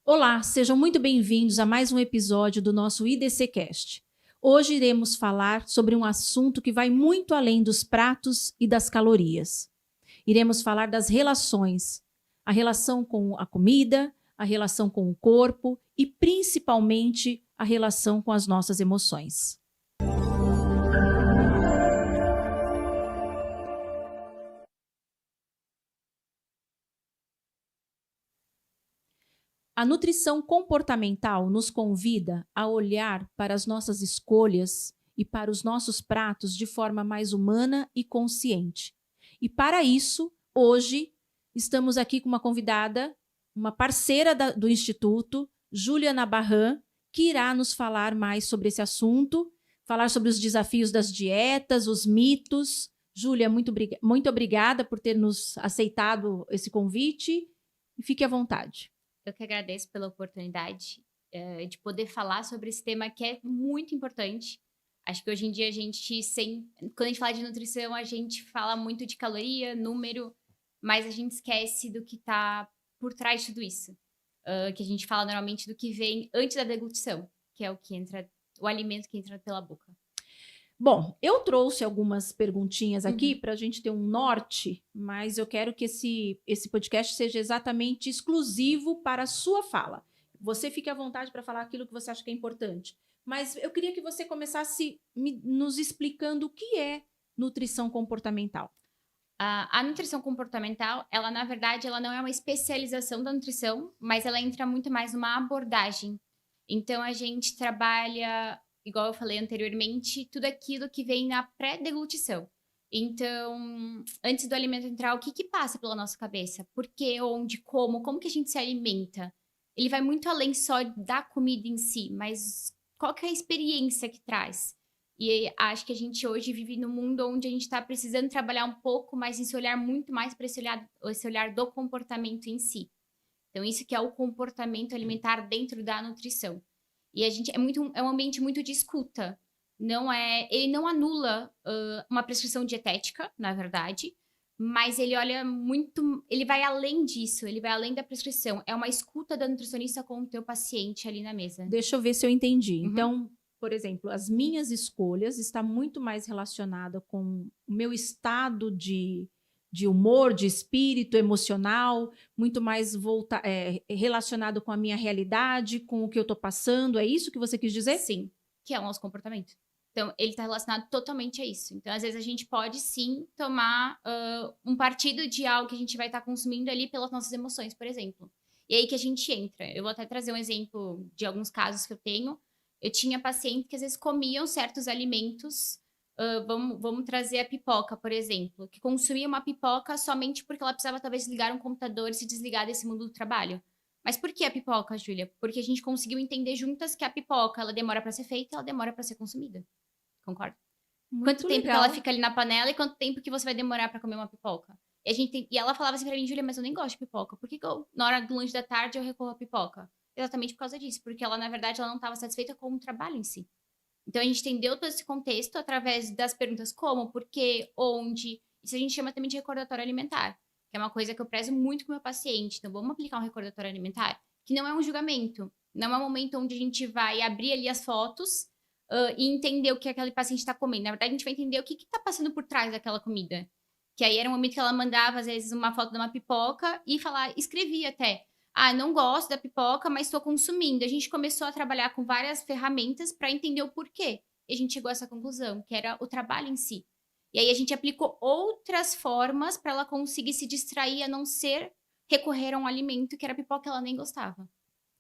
Olá, sejam muito bem-vindos a mais um episódio do nosso IDC Cast. Hoje iremos falar sobre um assunto que vai muito além dos pratos e das calorias. Iremos falar das relações, a relação com a comida, a relação com o corpo e principalmente a relação com as nossas emoções. A nutrição comportamental nos convida a olhar para as nossas escolhas e para os nossos pratos de forma mais humana e consciente. E para isso, hoje, estamos aqui com uma convidada, uma parceira do Instituto, Júlia Nabarran, que irá nos falar mais sobre esse assunto, falar sobre os desafios das dietas, os mitos. Júlia, muito obrigada por ter nos aceitado esse convite e fique à vontade. Eu que agradeço pela oportunidade de poder falar sobre esse tema que é muito importante. Acho que hoje em dia quando a gente fala de nutrição, a gente fala muito de caloria, número, mas a gente esquece do que está por trás de tudo isso. Que a gente fala normalmente do que vem antes da deglutição, que é o alimento que entra pela boca. Bom, eu trouxe algumas perguntinhas aqui para a gente ter um norte, mas eu quero que esse podcast seja exatamente exclusivo para a sua fala. Você fique à vontade para falar aquilo que você acha que é importante. Mas eu queria que você começasse nos explicando o que é nutrição comportamental. A nutrição comportamental, na verdade, ela não é uma especialização da nutrição, mas ela entra muito mais numa abordagem. Então, a gente trabalha, igual eu falei anteriormente, tudo aquilo que vem na pré-deglutição. Então, antes do alimento entrar, o que passa pela nossa cabeça? Por quê, onde, como que a gente se alimenta? Ele vai muito além só da comida em si, mas qual que é a experiência que traz? E acho que a gente hoje vive num mundo onde a gente está precisando trabalhar um pouco mais em se olhar muito mais para esse olhar do comportamento em si. Então, isso que é o comportamento alimentar dentro da nutrição. E a gente é um ambiente muito de escuta. Ele não anula uma prescrição dietética, na verdade, mas ele olha muito, ele vai além disso, ele vai além da prescrição. É uma escuta da nutricionista com o teu paciente ali na mesa. Deixa eu ver se eu entendi. Então, por exemplo, as minhas escolhas estão muito mais relacionadas com o meu estado de humor, de espírito, emocional, muito mais relacionado com a minha realidade, com o que eu estou passando. É isso que você quis dizer? Sim, que é o nosso comportamento. Então, ele está relacionado totalmente a isso. Então, às vezes, a gente pode, sim, tomar um partido de algo que a gente vai estar consumindo ali pelas nossas emoções, por exemplo. E aí que a gente entra. Eu vou até trazer um exemplo de alguns casos que eu tenho. Eu tinha pacientes que, às vezes, comiam certos alimentos. Vamos trazer a pipoca, por exemplo. Que consumia uma pipoca somente porque ela precisava, talvez, ligar um computador e se desligar desse mundo do trabalho. Mas por que a pipoca, Júlia? Porque a gente conseguiu entender juntas que a pipoca, ela demora para ser feita, ela demora para ser consumida. Concorda? Quanto tempo que ela fica ali na panela e quanto tempo que você vai demorar para comer uma pipoca? E ela falava assim pra mim, Júlia, mas eu nem gosto de pipoca. Por que na hora do lanche da tarde, eu recorro à pipoca? Exatamente por causa disso. Porque ela, na verdade, ela não estava satisfeita com o trabalho em si. Então, a gente entendeu todo esse contexto através das perguntas como, por quê, onde. Isso a gente chama também de recordatório alimentar, que é uma coisa que eu prezo muito com o meu paciente. Então, vamos aplicar um recordatório alimentar, que não é um julgamento. Não é um momento onde a gente vai abrir ali as fotos e entender o que aquele paciente está comendo. Na verdade, a gente vai entender o que está passando por trás daquela comida. Que aí era um momento que ela mandava, às vezes, uma foto de uma pipoca e escrevia até. Não gosto da pipoca, mas estou consumindo. A gente começou a trabalhar com várias ferramentas para entender o porquê. E a gente chegou a essa conclusão, que era o trabalho em si. E aí a gente aplicou outras formas para ela conseguir se distrair, a não ser recorrer a um alimento que era a pipoca que ela nem gostava.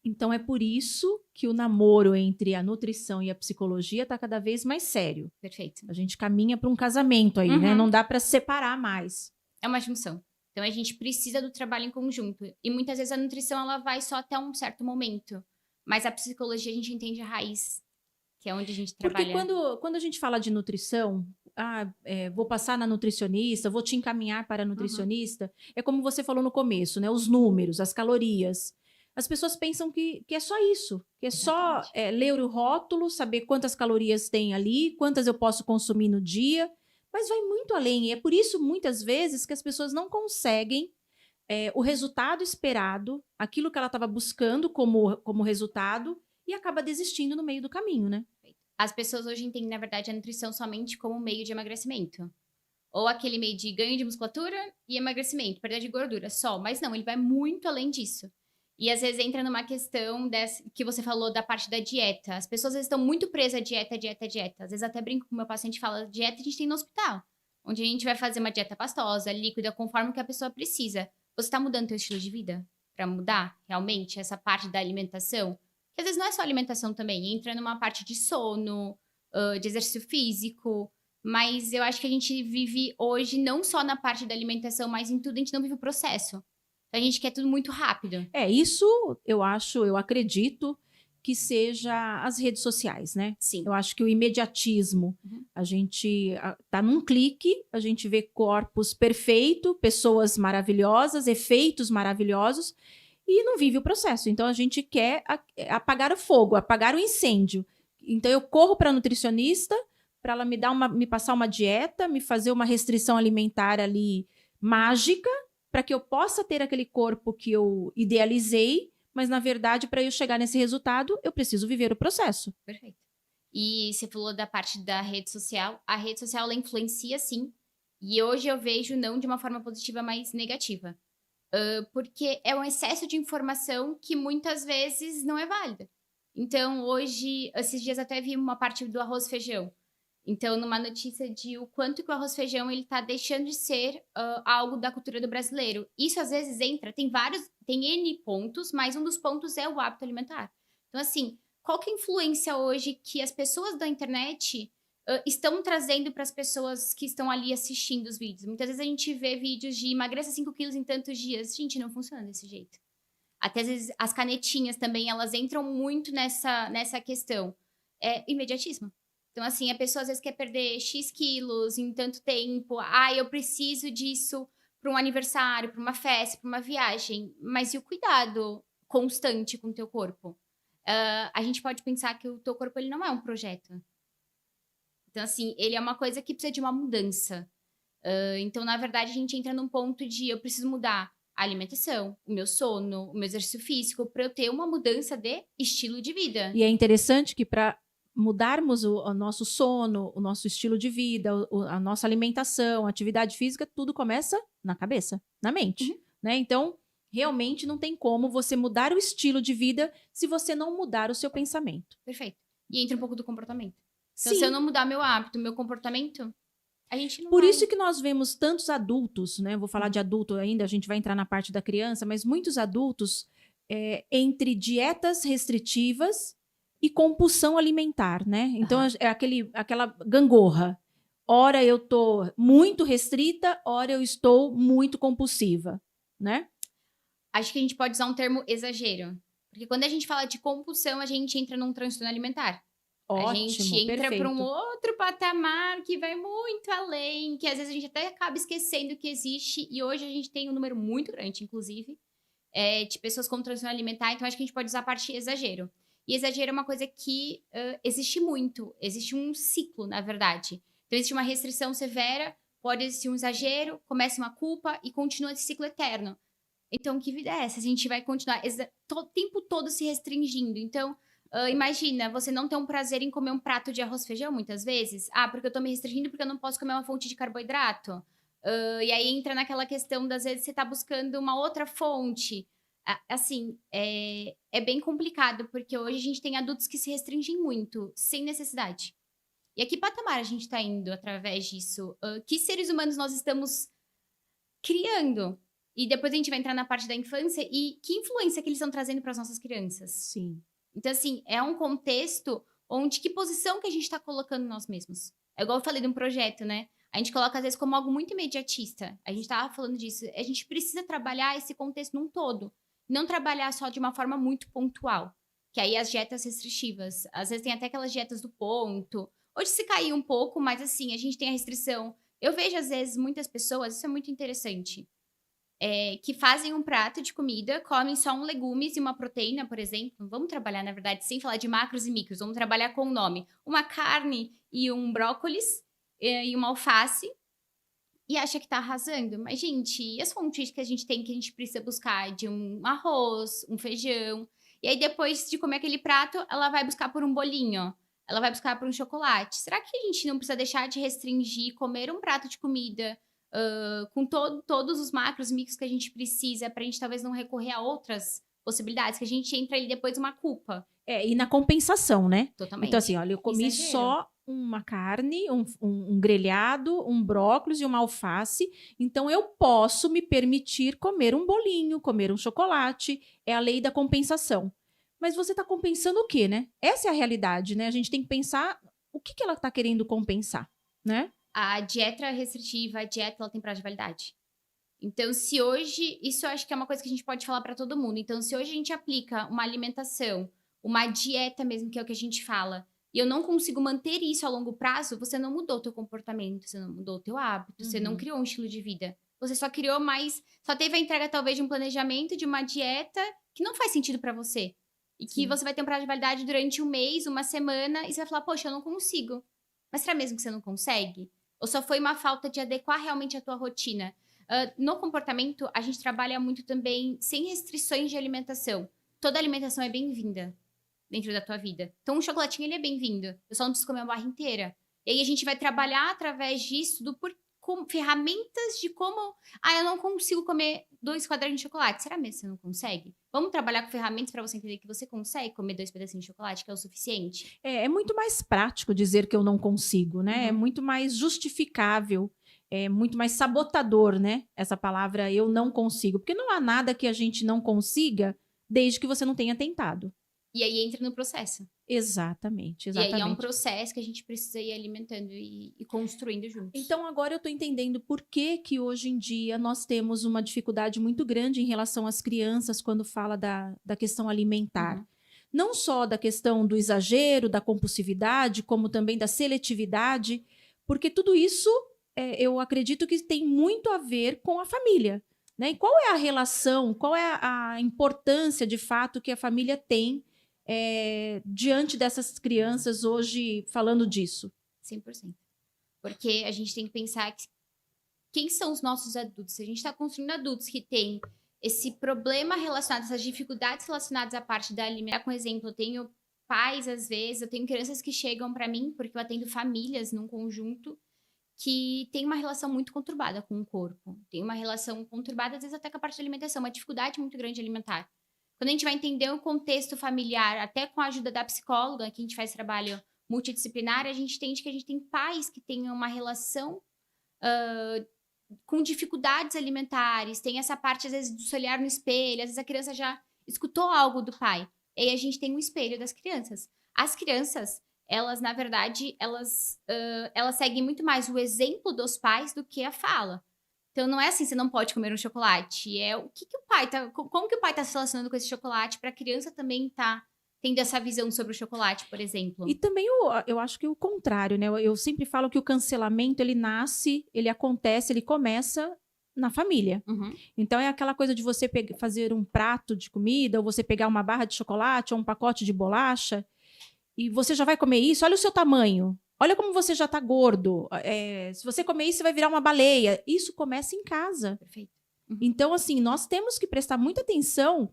Então é por isso que o namoro entre a nutrição e a psicologia está cada vez mais sério. Perfeito. A gente caminha para um casamento aí, né? Não dá para separar mais. É uma junção. Então, a gente precisa do trabalho em conjunto. E muitas vezes a nutrição, ela vai só até um certo momento. Mas a psicologia, a gente entende a raiz, que é onde a gente trabalha. Porque quando a gente fala de nutrição, vou passar na nutricionista, vou te encaminhar para a nutricionista, é como você falou no começo, né? Os números, as calorias. As pessoas pensam que é só isso, que é só ler o rótulo, saber quantas calorias tem ali, quantas eu posso consumir no dia, mas vai muito além. E é por isso, muitas vezes, que as pessoas não conseguem o resultado esperado, aquilo que ela estava buscando como resultado, e acaba desistindo no meio do caminho, né? As pessoas hoje entendem, na verdade, a nutrição somente como meio de emagrecimento. Ou aquele meio de ganho de musculatura e emagrecimento, perda de gordura só. Mas não, ele vai muito além disso. E às vezes entra numa questão que você falou da parte da dieta. As pessoas às vezes estão muito presas a dieta, dieta, dieta. Às vezes até brinco com o meu paciente e fala, dieta a gente tem no hospital. Onde a gente vai fazer uma dieta pastosa, líquida, conforme o que a pessoa precisa. Você está mudando seu estilo de vida? Para mudar realmente essa parte da alimentação? Que às vezes não é só alimentação também. Entra numa parte de sono, de exercício físico. Mas eu acho que a gente vive hoje não só na parte da alimentação, mas em tudo a gente não vive o processo. Então, a gente quer tudo muito rápido. Isso eu acredito que seja as redes sociais, né? Sim. Eu acho que o imediatismo, a gente tá num clique, a gente vê corpos perfeitos, pessoas maravilhosas, efeitos maravilhosos, e não vive o processo. Então, a gente quer apagar o fogo, apagar o incêndio. Então, eu corro para a nutricionista para ela me passar uma dieta, me fazer uma restrição alimentar ali mágica, para que eu possa ter aquele corpo que eu idealizei, mas na verdade, para eu chegar nesse resultado, eu preciso viver o processo. Perfeito. E você falou da parte da rede social. A rede social, ela influencia, sim. E hoje eu vejo não de uma forma positiva, mas negativa. Porque é um excesso de informação que muitas vezes não é válida. Então, hoje, esses dias até vi uma parte do arroz e feijão. Então, numa notícia de o quanto que o arroz e feijão ele tá deixando de ser algo da cultura do brasileiro. Isso às vezes tem N pontos, mas um dos pontos é o hábito alimentar. Então, assim, qual que é a influência hoje que as pessoas da internet estão trazendo para as pessoas que estão ali assistindo os vídeos? Muitas vezes a gente vê vídeos de emagreça 5 quilos em tantos dias. Gente, não funciona desse jeito. Até às vezes as canetinhas também, elas entram muito nessa questão. É imediatismo. Então, assim, a pessoa às vezes quer perder X quilos em tanto tempo. Eu preciso disso para um aniversário, para uma festa, para uma viagem. Mas e o cuidado constante com o teu corpo? A gente pode pensar que o teu corpo ele não é um projeto. Então, assim, ele é uma coisa que precisa de uma mudança. Então, na verdade, a gente entra num ponto de eu preciso mudar a alimentação, o meu sono, o meu exercício físico, para eu ter uma mudança de estilo de vida. E é interessante que para mudarmos o nosso sono, o nosso estilo de vida, a nossa alimentação, a atividade física, tudo começa na cabeça, na mente, né? Então, realmente não tem como você mudar o estilo de vida se você não mudar o seu pensamento. Perfeito. E entra um pouco do comportamento. Então, Sim. se eu não mudar meu hábito, meu comportamento, a gente não Por vai... isso que nós vemos tantos adultos, né? Vou falar de adulto ainda, a gente vai entrar na parte da criança, mas muitos adultos entre dietas restritivas e compulsão alimentar, né? Então é aquela gangorra. Ora eu tô muito restrita, ora eu estou muito compulsiva, né? Acho que a gente pode usar um termo exagero. Porque quando a gente fala de compulsão, a gente entra num transtorno alimentar. Ótimo, a gente entra para um perfeito. outro patamar que vai muito além, que às vezes a gente até acaba esquecendo que existe. E hoje a gente tem um número muito grande, inclusive, de pessoas com transtorno alimentar. Então, acho que a gente pode usar a parte exagero. E exagero é uma coisa que existe muito. Existe um ciclo, na verdade. Então, existe uma restrição severa, pode existir um exagero, começa uma culpa e continua esse ciclo eterno. Então, que vida é essa? A gente vai continuar o tempo todo se restringindo. Então, imagina, você não ter um prazer em comer um prato de arroz e feijão, muitas vezes. Porque eu tô me restringindo porque eu não posso comer uma fonte de carboidrato. E aí entra naquela questão das vezes você tá buscando uma outra fonte. Assim, é bem complicado, porque hoje a gente tem adultos que se restringem muito, sem necessidade. E a que patamar a gente tá indo através disso? Que seres humanos nós estamos criando? E depois a gente vai entrar na parte da infância e que influência que eles estão trazendo para as nossas crianças. Sim. Então, assim, é um contexto onde que posição que a gente está colocando nós mesmos. É igual eu falei de um projeto, né? A gente coloca, às vezes, como algo muito imediatista. A gente estava falando disso. A gente precisa trabalhar esse contexto num todo. Não trabalhar só de uma forma muito pontual. Que aí as dietas restritivas. Às vezes tem até aquelas dietas do ponto. Hoje se caiu um pouco, mas assim, a gente tem a restrição. Eu vejo, às vezes, muitas pessoas, isso é muito interessante, que fazem um prato de comida, comem só um legumes e uma proteína, por exemplo. Vamos trabalhar, na verdade, sem falar de macros e micros. Vamos trabalhar com o nome. Uma carne e um brócolis e uma alface. e acha que tá arrasando. Mas, gente, e as fontes que a gente tem que a gente precisa buscar de um arroz, um feijão? E aí, depois de comer aquele prato, ela vai buscar por um bolinho. Ela vai buscar por um chocolate. Será que a gente não precisa deixar de restringir comer um prato de comida com todos os macros, micros que a gente precisa, pra gente talvez não recorrer a outras possibilidades, que a gente entra ali depois numa culpa. E na compensação, né? Totalmente. Então, assim, olha, eu comi Exagero. só uma carne, um grelhado, um brócolis e uma alface. Então, eu posso me permitir comer um bolinho, comer um chocolate. É a lei da compensação. Mas você está compensando o quê, né? Essa é a realidade, né? A gente tem que pensar o que ela está querendo compensar, né? A dieta restritiva, a dieta, ela tem prazo de validade. Então, se hoje, isso eu acho que é uma coisa que a gente pode falar para todo mundo. Então, se hoje a gente aplica uma alimentação, uma dieta mesmo, que é o que a gente fala, e eu não consigo manter isso a longo prazo, você não mudou o teu comportamento, você não mudou o teu hábito, você não criou um estilo de vida. Você só criou mais, só teve a entrega talvez de um planejamento, de uma dieta que não faz sentido para você. E que você vai ter um prazo de validade durante um mês, uma semana, e você vai falar, poxa, eu não consigo. Mas será mesmo que você não consegue? Ou só foi uma falta de adequar realmente a tua rotina? No comportamento, a gente trabalha muito também sem restrições de alimentação. Toda alimentação é bem-vinda dentro da tua vida. Então, um chocolatinho, ele é bem-vindo. Eu só não preciso comer uma barra inteira. E aí, a gente vai trabalhar através disso, com ferramentas de como... eu não consigo comer 2 quadradinhos de chocolate. Será mesmo que você não consegue? Vamos trabalhar com ferramentas para você entender que você consegue comer 2 pedacinhos de chocolate, que é o suficiente? É muito mais prático dizer que eu não consigo, né? É muito mais justificável, é muito mais sabotador, né? Essa palavra eu não consigo. Porque não há nada que a gente não consiga desde que você não tenha tentado. E aí entra no processo. Exatamente. E aí é um processo que a gente precisa ir alimentando e construindo juntos. Então, agora eu estou entendendo por que hoje em dia nós temos uma dificuldade muito grande em relação às crianças quando fala da questão alimentar. Não só da questão do exagero, da compulsividade, como também da seletividade, porque tudo isso eu acredito que tem muito a ver com a família. Né? E qual é a relação, qual é a importância de fato que a família tem diante dessas crianças hoje falando disso? 100%. Porque a gente tem que pensar quem são os nossos adultos. Se a gente está construindo adultos que têm esse problema relacionado, essas dificuldades relacionadas à parte da alimentação. Com exemplo, eu tenho pais, às vezes, eu tenho crianças que chegam para mim, porque eu atendo famílias num conjunto, que tem uma relação muito conturbada com o corpo. Tem uma relação conturbada, às vezes, até com a parte da alimentação, uma dificuldade muito grande de alimentar. Quando a gente vai entender o contexto familiar, até com a ajuda da psicóloga, que a gente faz trabalho multidisciplinar, a gente entende que a gente tem pais que têm uma relação com dificuldades alimentares, tem essa parte, às vezes, do se olhar no espelho, às vezes a criança já escutou algo do pai. E aí a gente tem um espelho das crianças. As crianças, elas, na verdade, elas seguem muito mais o exemplo dos pais do que a fala. Então, não é assim, você não pode comer um chocolate. É o que o pai tá... Como que o pai tá se relacionando com esse chocolate para a criança também tá tendo essa visão sobre o chocolate, por exemplo. E também eu acho que o contrário, né? Eu sempre falo que o cancelamento, ele nasce, ele acontece, ele começa na família. Então, é aquela coisa de você fazer um prato de comida, ou você pegar uma barra de chocolate, ou um pacote de bolacha, e você já vai comer isso, olha o seu tamanho. Olha como você já tá gordo. Se você comer isso, você vai virar uma baleia. Isso começa em casa. Perfeito. Então, assim, nós temos que prestar muita atenção.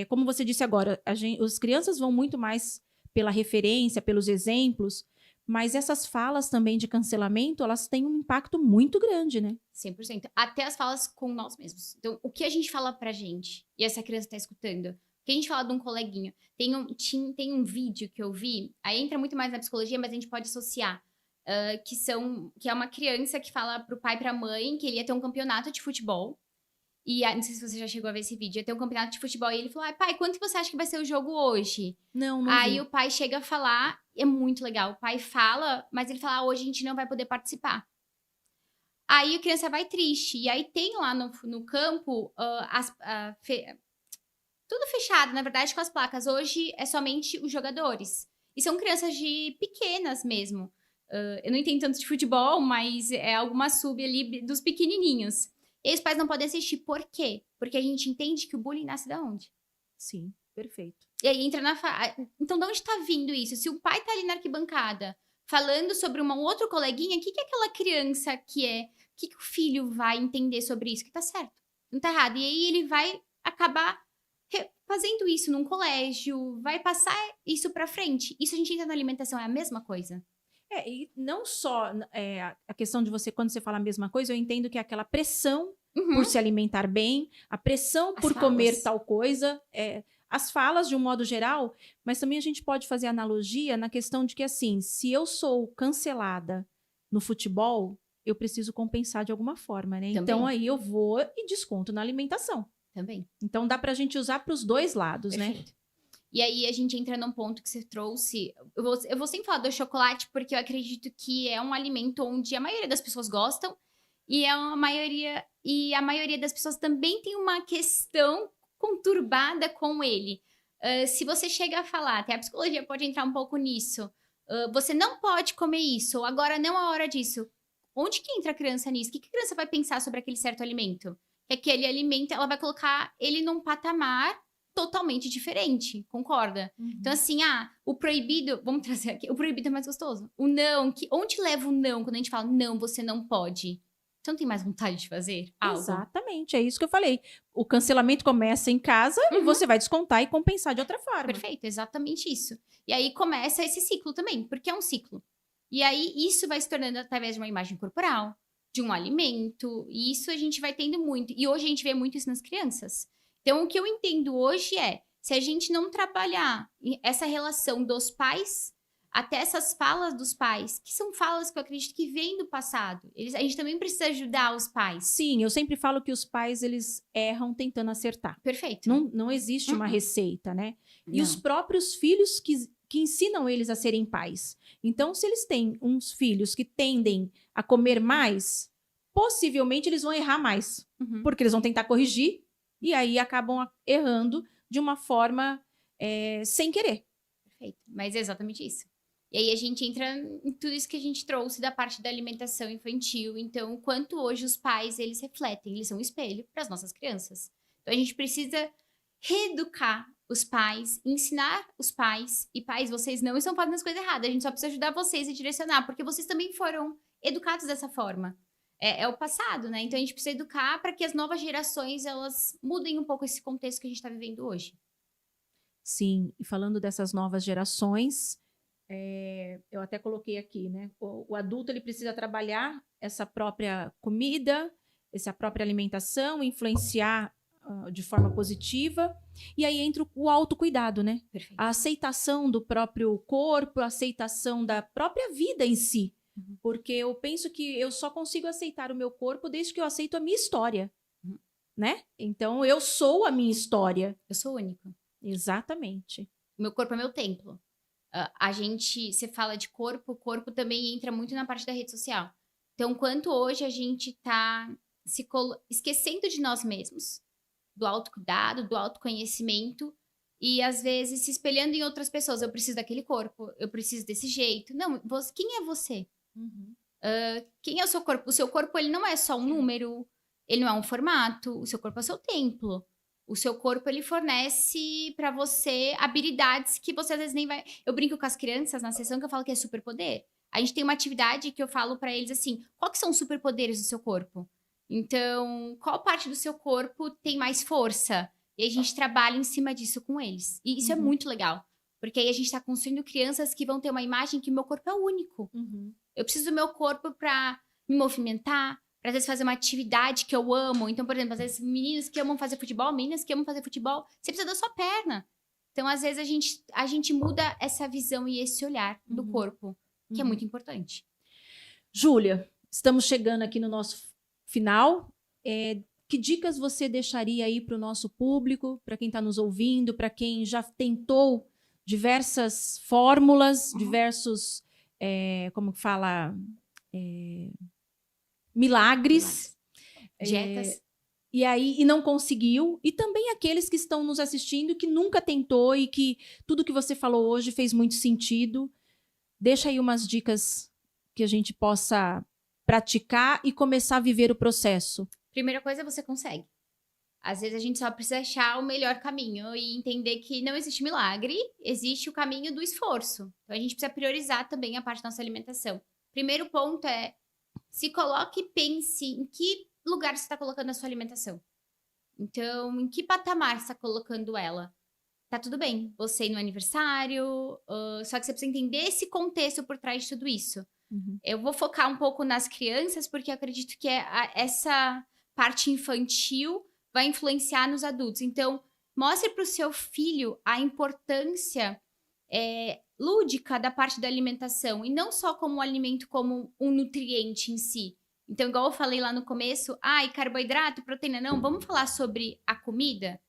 Como você disse agora, as crianças vão muito mais pela referência, pelos exemplos, mas essas falas também de cancelamento, elas têm um impacto muito grande, né? 100%. Até as falas com nós mesmos. Então, o que a gente fala pra gente, e essa criança tá escutando, o que a gente fala de um coleguinha. Tem um vídeo que eu vi, aí entra muito mais na psicologia, mas a gente pode associar, que é uma criança que fala pro pai e pra mãe que ele ia ter um campeonato de futebol. E não sei se você já chegou a ver esse vídeo. Ia ter um campeonato de futebol. E ele falou, pai, quanto que você acha que vai ser o jogo hoje? Não Aí vi. o pai chega a falar, é muito legal. O pai fala, mas ele fala, hoje a gente não vai poder participar. Aí a criança vai triste. E aí tem lá no campo tudo fechado, na verdade, com as placas. Hoje é somente os jogadores. E são crianças pequenas mesmo. Eu não entendo tanto de futebol, mas é alguma sub ali dos pequenininhos. E os pais não podem assistir. Por quê? Porque a gente entende que o bullying nasce da onde? Sim, perfeito. E aí entra Então, de onde tá vindo isso? Se o pai tá ali na arquibancada falando sobre um outro coleguinha, o que aquela criança que é, o que o filho vai entender sobre isso? Que tá certo, não tá errado. E aí ele vai acabar fazendo isso num colégio, vai passar isso pra frente. Isso a gente entra na alimentação, é a mesma coisa. E não só a questão de você, quando você fala a mesma coisa, eu entendo que é aquela pressão por se alimentar bem, a pressão por comer tal coisa, as falas de um modo geral, mas também a gente pode fazer analogia na questão de que, assim, se eu sou cancelada no futebol, eu preciso compensar de alguma forma, né? Também. Então aí eu vou e desconto na alimentação. Também. Então dá pra gente usar para os dois lados, Perfeito. né? E aí a gente entra num ponto que você trouxe. Eu vou sempre falar do chocolate, porque eu acredito que é um alimento onde a maioria das pessoas gostam. E a maioria das pessoas também tem uma questão conturbada com ele. Se você chega a falar, até a psicologia pode entrar um pouco nisso. Você não pode comer isso, ou agora não é a hora disso. Onde que entra a criança nisso? O que a criança vai pensar sobre aquele certo alimento? Que aquele alimento, ela vai colocar ele num patamar totalmente diferente, concorda? Então, assim, o proibido, vamos trazer aqui, o proibido é mais gostoso. O não, onde leva o não quando a gente fala, não, você não pode? Você não tem mais vontade de fazer algo? Exatamente, é isso que eu falei. O cancelamento começa em casa e você vai descontar e compensar de outra forma. Perfeito, exatamente isso. E aí começa esse ciclo também, porque é um ciclo. E aí isso vai se tornando através de uma imagem corporal, de um alimento, e isso a gente vai tendo muito. E hoje a gente vê muito isso nas crianças. Então, o que eu entendo hoje é, se a gente não trabalhar essa relação dos pais, até essas falas dos pais, que são falas que eu acredito que vêm do passado. A gente também precisa ajudar os pais. Sim, eu sempre falo que os pais, eles erram tentando acertar. Perfeito. Não existe uma receita, né? E Não. os próprios filhos que ensinam eles a serem pais. Então, se eles têm uns filhos que tendem a comer mais, possivelmente eles vão errar mais. Porque eles vão tentar corrigir e aí acabam errando de uma forma sem querer. Perfeito, mas é exatamente isso. E aí a gente entra em tudo isso que a gente trouxe da parte da alimentação infantil. Então, o quanto hoje os pais, eles refletem, eles são um espelho para as nossas crianças. Então, a gente precisa reeducar os pais, ensinar os pais. E pais, vocês não estão fazendo as coisas erradas. A gente só precisa ajudar vocês a direcionar, porque vocês também foram educados dessa forma. É o passado, né? Então, a gente precisa educar para que as novas gerações, elas mudem um pouco esse contexto que a gente está vivendo hoje. Sim, e falando dessas novas gerações, eu até coloquei aqui, né? O adulto, ele precisa trabalhar essa própria comida, essa própria alimentação, influenciar de forma positiva. E aí entra o autocuidado, né? Perfeito. A aceitação do próprio corpo, a aceitação da própria vida em si. Porque eu penso que eu só consigo aceitar o meu corpo desde que eu aceito a minha história, né? Então, eu sou a minha história. Eu sou única. Exatamente. Meu corpo é meu templo. Você fala de corpo, o corpo também entra muito na parte da rede social. Então, quanto hoje a gente tá esquecendo de nós mesmos, do autocuidado, do autoconhecimento, e às vezes se espelhando em outras pessoas. Eu preciso daquele corpo, eu preciso desse jeito. Não, quem é você? Quem é o seu corpo? O seu corpo, ele não é só um número, ele não é um formato, o seu corpo é o seu templo. O seu corpo, ele fornece pra você habilidades que você às vezes nem vai... Eu brinco com as crianças na sessão que eu falo que é superpoder. A gente tem uma atividade que eu falo pra eles assim, qual que são os superpoderes do seu corpo? Então, qual parte do seu corpo tem mais força? E a gente trabalha em cima disso com eles. E isso é muito legal. Porque aí a gente tá construindo crianças que vão ter uma imagem que o meu corpo é único. Eu preciso do meu corpo pra me movimentar, pra, às vezes, fazer uma atividade que eu amo. Então, por exemplo, às vezes, meninos que amam fazer futebol, meninas que amam fazer futebol, você precisa da sua perna. Então, às vezes, a gente muda essa visão e esse olhar do corpo, que é muito importante. Júlia, estamos chegando aqui no nosso final. Que dicas você deixaria aí para o nosso público, para quem está nos ouvindo, para quem já tentou diversas fórmulas, diversos, como que fala, milagres, Dietas. e não conseguiu, e também aqueles que estão nos assistindo que nunca tentou e que tudo que você falou hoje fez muito sentido. Deixa aí umas dicas que a gente possa praticar e começar a viver o processo. Primeira coisa, você consegue. Às vezes a gente só precisa achar o melhor caminho e entender que não existe milagre, existe o caminho do esforço. Então a gente precisa priorizar também a parte da nossa alimentação. Primeiro ponto é se coloque e pense em que lugar você está colocando a sua alimentação. Então, em que patamar você está colocando ela? Tá tudo bem, você ir no aniversário, só que você precisa entender esse contexto por trás de tudo isso. Uhum. Eu vou focar um pouco nas crianças, porque eu acredito que essa parte infantil vai influenciar nos adultos. Então, mostre para o seu filho a importância lúdica da parte da alimentação, e não só como um alimento, como um nutriente em si. Então, igual eu falei lá no começo, carboidrato, proteína, não, vamos falar sobre a comida?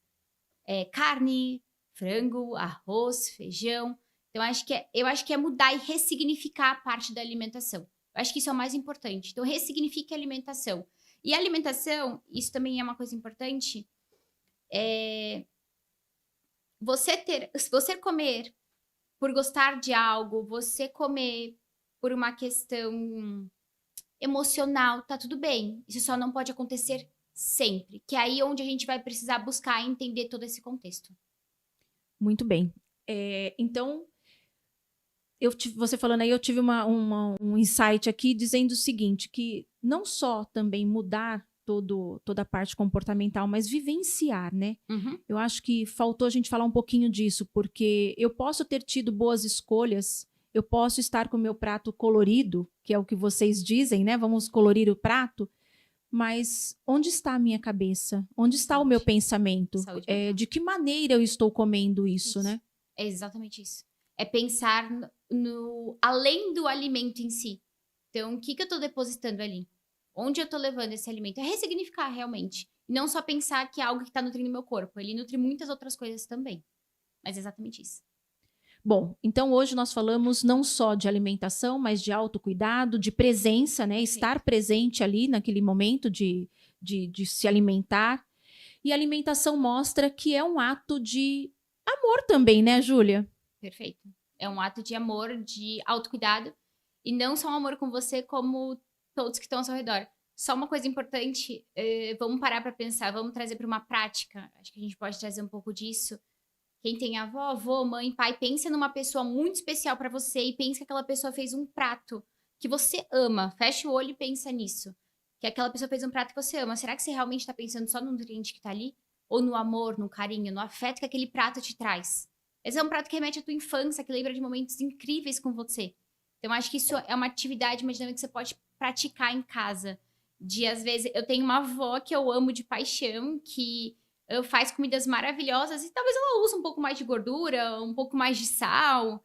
Carne, frango, arroz, feijão. Então, eu acho que é mudar e ressignificar a parte da alimentação. Eu acho que isso é o mais importante. Então, ressignifique a alimentação. E a alimentação, isso também é uma coisa importante, você comer por gostar de algo, você comer por uma questão emocional, tá tudo bem. Isso só não pode acontecer sempre, que é aí onde a gente vai precisar buscar e entender todo esse contexto. Muito bem. Então, você falando aí, eu tive um insight aqui dizendo o seguinte, que não só também mudar toda a parte comportamental, mas vivenciar, né? Uhum. Eu acho que faltou a gente falar um pouquinho disso, porque eu posso ter tido boas escolhas, eu posso estar com o meu prato colorido, que é o que vocês dizem, né? Vamos colorir o prato, mas onde está a minha cabeça? Onde está o meu pensamento? De que maneira eu estou comendo isso, né? É exatamente isso. É pensar além do alimento em si. Então, o que eu estou depositando ali? Onde eu estou levando esse alimento? É ressignificar realmente. Não só pensar que é algo que está nutrindo meu corpo. Ele nutre muitas outras coisas também. Mas é exatamente isso. Bom, então hoje nós falamos não só de alimentação, mas de autocuidado, de presença, né? Estar presente ali naquele momento de se alimentar. E a alimentação mostra que é um ato de amor também, né, Júlia? Perfeito. É um ato de amor, de autocuidado. E não só um amor com você, como todos que estão ao seu redor. Só uma coisa importante, vamos parar para pensar, vamos trazer para uma prática. Acho que a gente pode trazer um pouco disso. Quem tem avó, mãe, pai, pensa numa pessoa muito especial para você e pensa que aquela pessoa fez um prato que você ama. Fecha o olho e pensa nisso. Que aquela pessoa fez um prato que você ama. Será que você realmente está pensando só no nutriente que está ali? Ou no amor, no carinho, no afeto que aquele prato te traz? Esse é um prato que remete à tua infância, que lembra de momentos incríveis com você. Então, acho que isso é uma atividade, uma dinâmica que você pode praticar em casa. Às vezes, eu tenho uma avó que eu amo de paixão, que faz comidas maravilhosas e talvez ela use um pouco mais de gordura, um pouco mais de sal.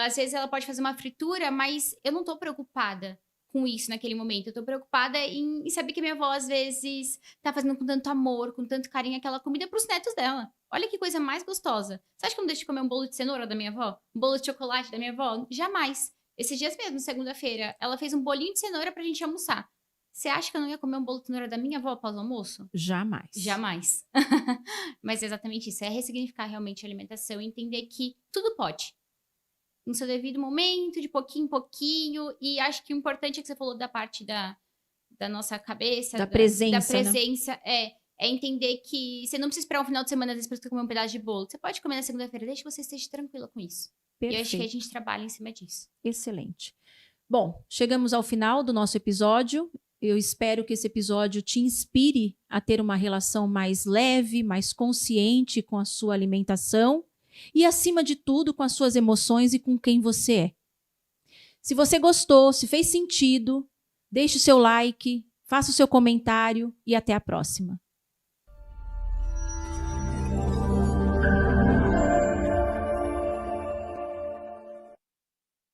Às vezes ela pode fazer uma fritura, mas eu não tô preocupada com isso naquele momento. Eu tô preocupada em saber que minha avó, às vezes, tá fazendo com tanto amor, com tanto carinho aquela comida pros netos dela. Olha que coisa mais gostosa. Você acha que eu não deixo de comer um bolo de cenoura da minha avó? Um bolo de chocolate da minha avó? Jamais. Esses dias mesmo, segunda-feira, ela fez um bolinho de cenoura pra gente almoçar. Você acha que eu não ia comer um bolo de cenoura da minha avó após o almoço? Jamais. Jamais. Mas é exatamente isso. É ressignificar realmente a alimentação e entender que tudo pode. No seu devido momento, de pouquinho em pouquinho. E acho que o importante é que você falou da parte da nossa cabeça. Da presença, da presença. Né? É entender que você não precisa esperar um final de semana, às vezes, para você comer um pedaço de bolo. Você pode comer na segunda-feira, desde que você esteja tranquila com isso. Perfeito. E eu acho que a gente trabalha em cima disso. Excelente. Bom, chegamos ao final do nosso episódio. Eu espero que esse episódio te inspire a ter uma relação mais leve, mais consciente com a sua alimentação e, acima de tudo, com as suas emoções e com quem você é. Se você gostou, se fez sentido, deixe o seu like, faça o seu comentário e até a próxima.